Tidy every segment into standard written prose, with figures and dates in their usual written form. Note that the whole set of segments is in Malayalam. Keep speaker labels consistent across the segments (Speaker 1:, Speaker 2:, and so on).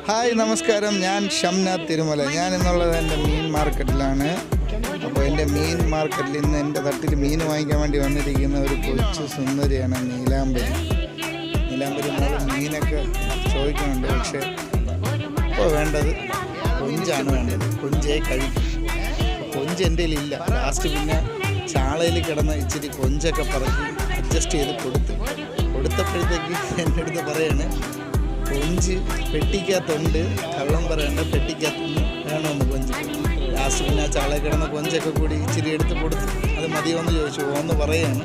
Speaker 1: ഹായ് നമസ്കാരം, ഞാൻ ഷംനാഥ് തിരുമല. ഞാൻ എന്നുള്ളത് എൻ്റെ മീൻ മാർക്കറ്റിലാണ്. അപ്പോൾ എൻ്റെ മീൻ മാർക്കറ്റിൽ ഇന്ന് എൻ്റെ തട്ടിൽ മീൻ വാങ്ങിക്കാൻ വേണ്ടി വന്നിരിക്കുന്ന ഒരു കൊച്ചു സുന്ദരിയാണ് നീലാംബരി. നീലാംബരി മീനൊക്കെ ചോദിക്കുന്നുണ്ട്, പക്ഷേ ഇപ്പോൾ വേണ്ടത് കൊഞ്ചാണ് വേണ്ടത്. കൊഞ്ചേ കഴിക്കും. കൊഞ്ച് എൻ്റെ കയ്യിലില്ല. ലാസ്റ്റ് പിന്നെ ചാളയിൽ കിടന്ന് ഇച്ചിരി കൊഞ്ചൊക്കെ പറക്കി അഡ്ജസ്റ്റ് ചെയ്ത് കൊടുത്തപ്പോഴത്തേക്ക് എൻ്റെ അടുത്ത് പറയാണ്, കൊഞ്ച് പെട്ടിക്കകത്തുണ്ട്, കള്ളം പറയണ്ട, പെട്ടിക്കകത്തുനിന്ന് വേണമെന്ന് കൊഞ്ച്. ലാസ്റ്റ് പിന്നെ ആ ചാളയിൽ കിടന്ന കൊഞ്ചൊക്കെ കൂടി ഇച്ചിരി എടുത്ത് കൊടുത്ത് അത് മതിയോന്ന് ചോദിച്ചു. ഓന്ന് പറയുകയാണ്.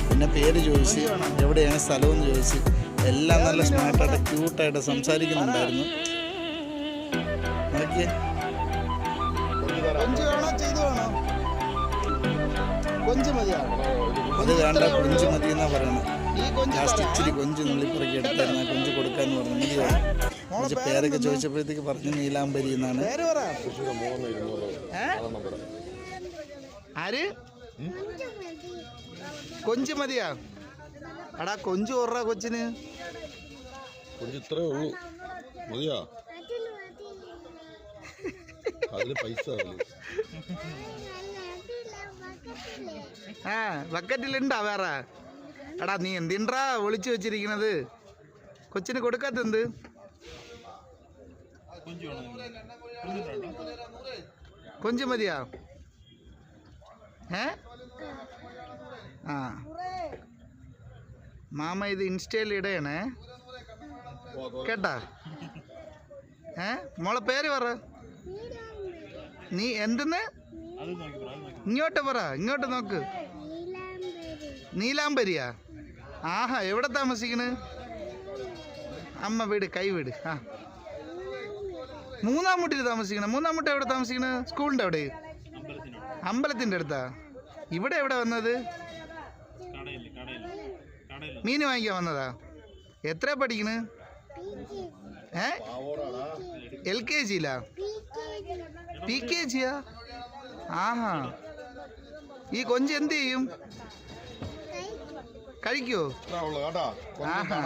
Speaker 1: പിന്നെ പേര് ചോദിച്ച്, എവിടെയാണ് സ്ഥലമെന്ന് ചോദിച്ച്, എല്ലാം നല്ല സ്മാർട്ടായിട്ട് ക്യൂട്ടായിട്ട് സംസാരിക്കുന്നുണ്ടായിരുന്നു. നോക്കിയേ, അത് വേണ്ട, കൊഞ്ച് മതി എന്നാ പറയണത്. ലാസ്റ്റ് ഇച്ചിരി കൊഞ്ച് നുള്ളിപ്പുറക്കി എടുത്തായിരുന്നു. കൊഞ്ച് കൊടുക്കാന്ന് പറഞ്ഞു. മതിയാണ് കൊഞ്ച്. പേരൊക്കെ ചോദിച്ചപ്പോഴത്തേക്ക് പറഞ്ഞു നീലാംബരി എന്നാണ്. ആര് കൊഞ്ച് മതിയാ? എടാ കൊഞ്ച് ഓർറാ കൊച്ചിന്.
Speaker 2: ഇത്രേ ഉള്ളൂ, മതിയാ? അതില് പൈസ
Speaker 1: ബക്കറ്റിലുണ്ടാ വേറെ? എടാ നീ എന്തിണ്ടാ ഒളിച്ചു വെച്ചിരിക്കുന്നത്? കൊച്ചിന് കൊടുക്കാത്തെന്ത്? കൊഞ്ച് മതിയാ? മാമ ഇത് ഇൻസ്റ്റയിൽ ഇടയണേ കേട്ടാ. മോളെ പേര് പറ. നീ എന്തെന്ന്? ഇങ്ങോട്ട് പറ, ഇങ്ങോട്ട് നോക്ക്. നീലാംബരിയാ? ആഹാ, എവിടെ താമസിക്കണ്? അമ്മ വീട്, കൈ വീട്. മൂന്നാം മുട്ടിൽ താമസിക്കണ? മൂന്നാം മുട്ട എവിടെ താമസിക്കണ? സ്കൂളിൻ്റെ അവിടെ? അമ്പലത്തിൻ്റെ അടുത്താ? ഇവിടെ എവിടെ വന്നത്? മീൻ വാങ്ങിക്കാൻ വന്നതാ? എത്ര പഠിക്കണ്? LKG ലാ? PKG യാ? ആഹാ. ഈ കൊഞ്ച് എന്ത് ചെയ്യും? കഴിക്കുവോ? ആഹാ.